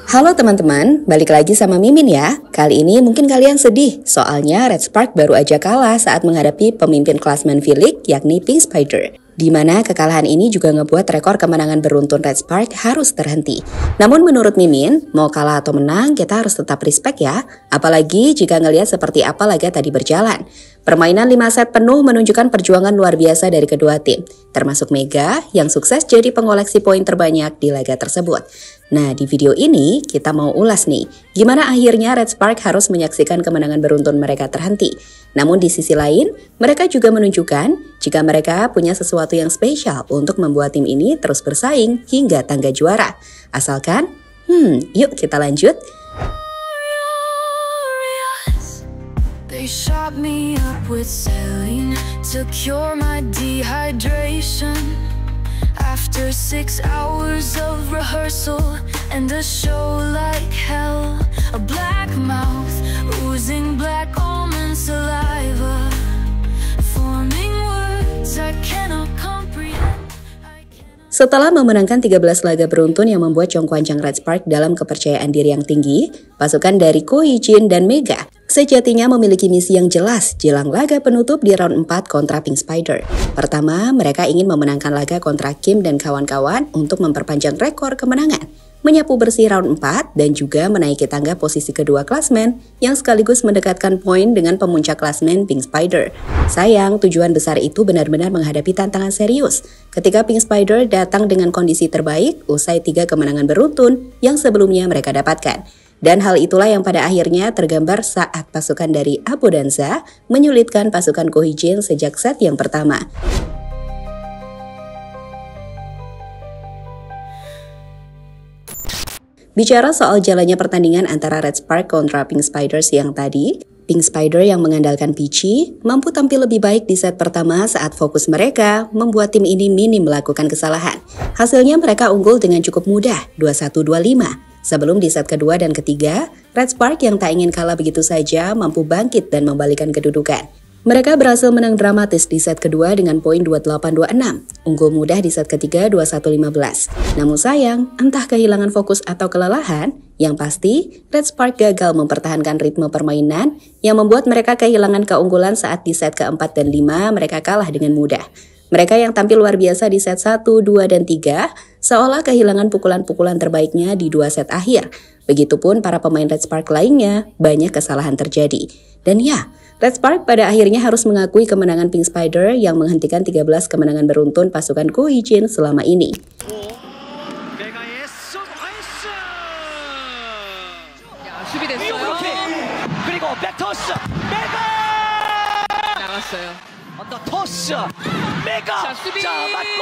Halo teman-teman, balik lagi sama Mimin ya. Kali ini mungkin kalian sedih, soalnya Red Spark baru aja kalah saat menghadapi pemimpin klasmen V-League yakni Pink Spider. Di mana kekalahan ini juga ngebuat rekor kemenangan beruntun Red Spark harus terhenti. Namun menurut Mimin, mau kalah atau menang kita harus tetap respect ya. Apalagi jika ngelihat seperti apa laga tadi berjalan. Permainan 5 set penuh menunjukkan perjuangan luar biasa dari kedua tim, termasuk Mega yang sukses jadi pengoleksi poin terbanyak di laga tersebut. Nah, di video ini kita mau ulas nih, gimana akhirnya Red Spark harus menyaksikan kemenangan beruntun mereka terhenti. Namun di sisi lain, mereka juga menunjukkan jika mereka punya sesuatu yang spesial untuk membuat tim ini terus bersaing hingga tangga juara. Asalkan, yuk kita lanjut. They shot me up with saline to cure my dehydration. After 6 hours of rehearsal and a show like hell, a black mouth oozing black almond saliva, forming words I cannot comprehend. Setelah memenangkan 13 laga beruntun yang membuat Jongkwanjang Red Spark dalam kepercayaan diri yang tinggi, pasukan dari Ko Hee-jin dan Mega sejatinya memiliki misi yang jelas jelang laga penutup di round 4 kontra Pink Spider. Pertama, mereka ingin memenangkan laga kontra Kim dan kawan-kawan untuk memperpanjang rekor kemenangan, menyapu bersih round 4 dan juga menaiki tangga posisi kedua klasmen yang sekaligus mendekatkan poin dengan pemuncak klasmen Pink Spider. Sayang, tujuan besar itu benar-benar menghadapi tantangan serius ketika Pink Spider datang dengan kondisi terbaik usai 3 kemenangan beruntun yang sebelumnya mereka dapatkan. Dan hal itulah yang pada akhirnya tergambar saat pasukan dari Abu Danza menyulitkan pasukan Ko Hee-jin sejak set yang pertama. Bicara soal jalannya pertandingan antara Red Spark kontra Pink Spider siang tadi, Pink Spider yang mengandalkan Peachy mampu tampil lebih baik di set pertama saat fokus mereka membuat tim ini minim melakukan kesalahan. Hasilnya mereka unggul dengan cukup mudah, 21-25. Sebelum di set kedua dan ketiga, Red Spark yang tak ingin kalah begitu saja mampu bangkit dan membalikan kedudukan. Mereka berhasil menang dramatis di set kedua dengan poin 28-26, unggul mudah di set ketiga 21-15. Namun sayang, entah kehilangan fokus atau kelelahan, yang pasti Red Spark gagal mempertahankan ritme permainan yang membuat mereka kehilangan keunggulan saat di set keempat dan 5 mereka kalah dengan mudah. Mereka yang tampil luar biasa di set 1, 2, dan 3 seolah kehilangan pukulan-pukulan terbaiknya di 2 set akhir. Begitupun para pemain Red Spark lainnya, banyak kesalahan terjadi. Dan ya, Red Spark pada akhirnya harus mengakui kemenangan Pink Spider yang menghentikan 13 kemenangan beruntun pasukan Ko Hee-jin selama ini. 언더 토스 메가 자 맞고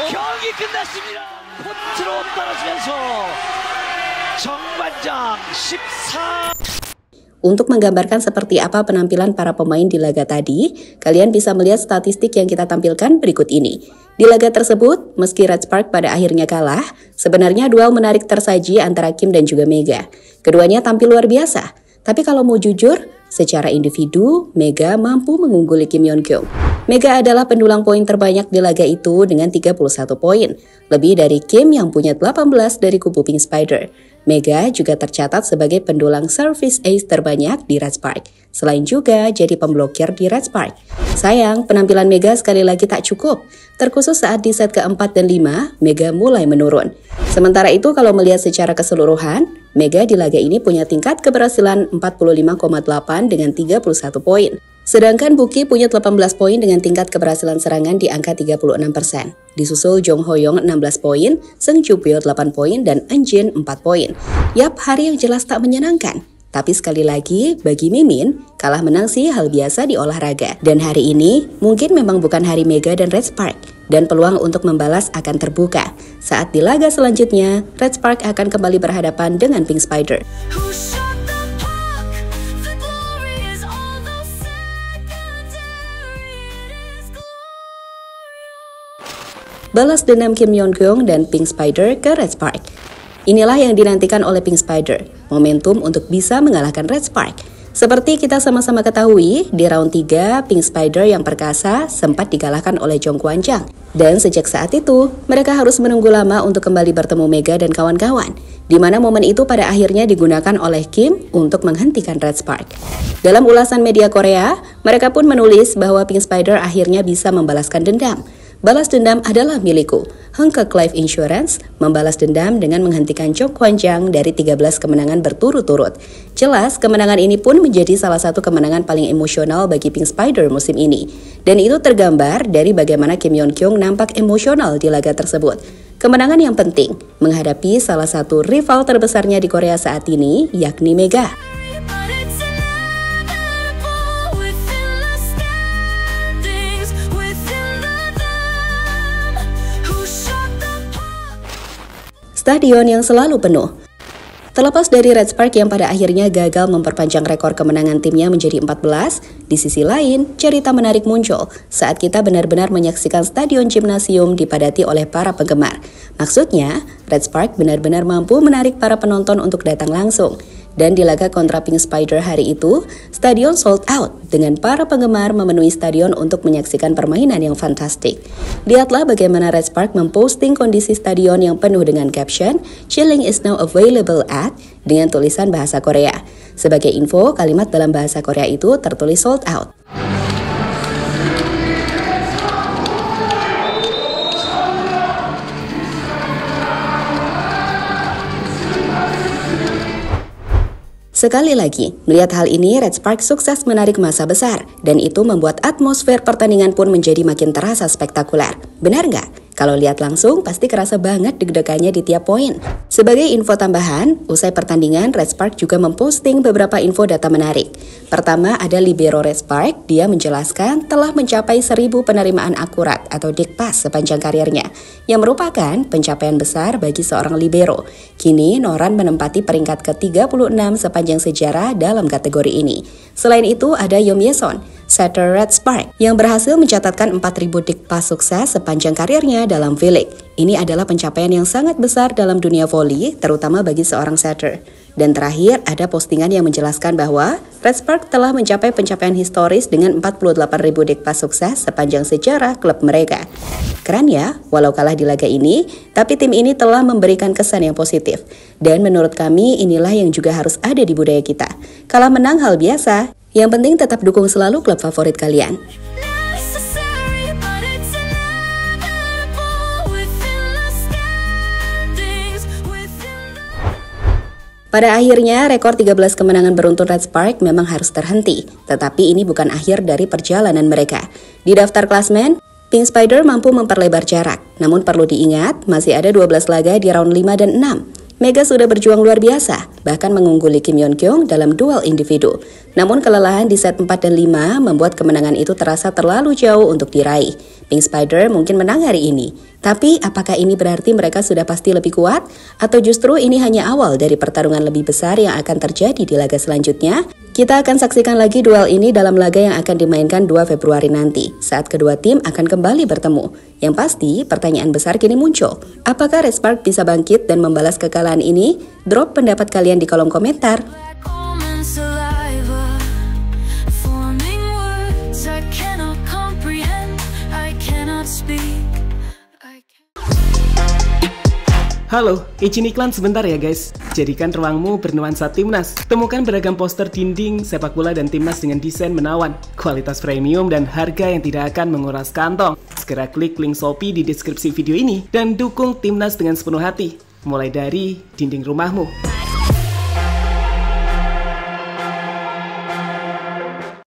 경기 끝났습니다. 포트로 떨어지면서 정관장 14. Untuk menggambarkan seperti apa penampilan para pemain di laga tadi, kalian bisa melihat statistik yang kita tampilkan berikut ini. Di laga tersebut, meski Red Spark pada akhirnya kalah, sebenarnya duel menarik tersaji antara Kim dan juga Mega. Keduanya tampil luar biasa. Tapi kalau mau jujur, secara individu, Mega mampu mengungguli Kim Yeon-kyung. Mega adalah pendulang poin terbanyak di laga itu dengan 31 poin, lebih dari Kim yang punya 18 dari kubu Pink Spider. Mega juga tercatat sebagai pendulang service ace terbanyak di Red Spark, selain juga jadi pemblokir di Red Spark. Sayang, penampilan Mega sekali lagi tak cukup, terkhusus saat di set keempat dan 5, Mega mulai menurun. Sementara itu kalau melihat secara keseluruhan, Mega di laga ini punya tingkat keberhasilan 45,8 dengan 31 poin. Sedangkan Buki punya 18 poin dengan tingkat keberhasilan serangan di angka 36%. Disusul Jong Ho-young 16 poin, Seung Ju-pyo 8 poin, dan Eun Jin 4 poin. Yap, hari yang jelas tak menyenangkan. Tapi sekali lagi, bagi Mimin, kalah menang sih hal biasa di olahraga. Dan hari ini, mungkin memang bukan hari Mega dan Red Spark. Dan peluang untuk membalas akan terbuka. Saat di laga selanjutnya, Red Spark akan kembali berhadapan dengan Pink Spider. Balas dendam Kim Yeon-kyung dan Pink Spider ke Red Spark. Inilah yang dinantikan oleh Pink Spider, momentum untuk bisa mengalahkan Red Spark. Seperti kita sama-sama ketahui, di round 3, Pink Spider yang perkasa sempat dikalahkan oleh Jongkwanjang. Dan sejak saat itu, mereka harus menunggu lama untuk kembali bertemu Mega dan kawan-kawan. di mana momen itu pada akhirnya digunakan oleh Kim untuk menghentikan Red Spark. Dalam ulasan media Korea, mereka pun menulis bahwa Pink Spider akhirnya bisa membalaskan dendam. Balas dendam adalah milikku. Hengkek Life Insurance membalas dendam dengan menghentikan Cho Kwon-jang dari 13 kemenangan berturut-turut. Jelas, kemenangan ini pun menjadi salah satu kemenangan paling emosional bagi Pink Spider musim ini. Dan itu tergambar dari bagaimana Kim Yeon Kyung nampak emosional di laga tersebut. Kemenangan yang penting menghadapi salah satu rival terbesarnya di Korea saat ini, yakni Mega. Stadion yang selalu penuh. Terlepas dari Red Spark yang pada akhirnya gagal memperpanjang rekor kemenangan timnya menjadi 14, di sisi lain, cerita menarik muncul saat kita benar-benar menyaksikan stadion gimnasium dipadati oleh para penggemar. Maksudnya, Red Spark benar-benar mampu menarik para penonton untuk datang langsung. Dan di laga kontra Pink Spider hari itu, stadion sold out dengan para penggemar memenuhi stadion untuk menyaksikan permainan yang fantastik. Lihatlah bagaimana Red Spark memposting kondisi stadion yang penuh dengan caption "Chilling is now available at" dengan tulisan bahasa Korea. Sebagai info, kalimat dalam bahasa Korea itu tertulis sold out. Sekali lagi, melihat hal ini, Red Spark sukses menarik massa besar, dan itu membuat atmosfer pertandingan pun menjadi makin terasa spektakuler. Benar nggak? Kalau lihat langsung, pasti kerasa banget deg-degannya di tiap poin. Sebagai info tambahan, usai pertandingan, Red Spark juga memposting beberapa info data menarik. Pertama, ada libero Red Spark. Dia menjelaskan telah mencapai 1000 penerimaan akurat atau dig pass sepanjang karirnya, yang merupakan pencapaian besar bagi seorang libero. Kini, Noran menempati peringkat ke-36 sepanjang sejarah dalam kategori ini. Selain itu, ada Yeom Yeson, setter Red Spark, yang berhasil mencatatkan 4000 dig pass sukses sepanjang karirnya dalam V-League. Ini adalah pencapaian yang sangat besar dalam dunia voli, terutama bagi seorang setter. Dan terakhir, ada postingan yang menjelaskan bahwa Red Spark telah mencapai pencapaian historis dengan 48.000 dig pass sukses sepanjang sejarah klub mereka. Keren ya, walau kalah di laga ini, tapi tim ini telah memberikan kesan yang positif. Dan menurut kami, inilah yang juga harus ada di budaya kita. Kalah menang hal biasa, yang penting tetap dukung selalu klub favorit kalian. Pada akhirnya, rekor 13 kemenangan beruntun Red Spark memang harus terhenti. Tetapi ini bukan akhir dari perjalanan mereka. Di daftar klasmen, Pink Spider mampu memperlebar jarak. Namun perlu diingat, masih ada 12 laga di round 5 dan 6. Mega sudah berjuang luar biasa, bahkan mengungguli Kim Yeon Kyung dalam duel individu. Namun kelelahan di set 4 dan 5 membuat kemenangan itu terasa terlalu jauh untuk diraih. Pink Spider mungkin menang hari ini. Tapi apakah ini berarti mereka sudah pasti lebih kuat? Atau justru ini hanya awal dari pertarungan lebih besar yang akan terjadi di laga selanjutnya? Kita akan saksikan lagi duel ini dalam laga yang akan dimainkan 2 Februari nanti, saat kedua tim akan kembali bertemu. Yang pasti, pertanyaan besar kini muncul. Apakah Red Spark bisa bangkit dan membalas kekalahan ini? Drop pendapat kalian di kolom komentar. Halo, izin iklan sebentar ya guys. Jadikan ruangmu bernuansa timnas. Temukan beragam poster dinding, sepak bola dan timnas dengan desain menawan, kualitas premium dan harga yang tidak akan menguras kantong. Segera klik link Shopee di deskripsi video ini dan dukung timnas dengan sepenuh hati. Mulai dari dinding rumahmu.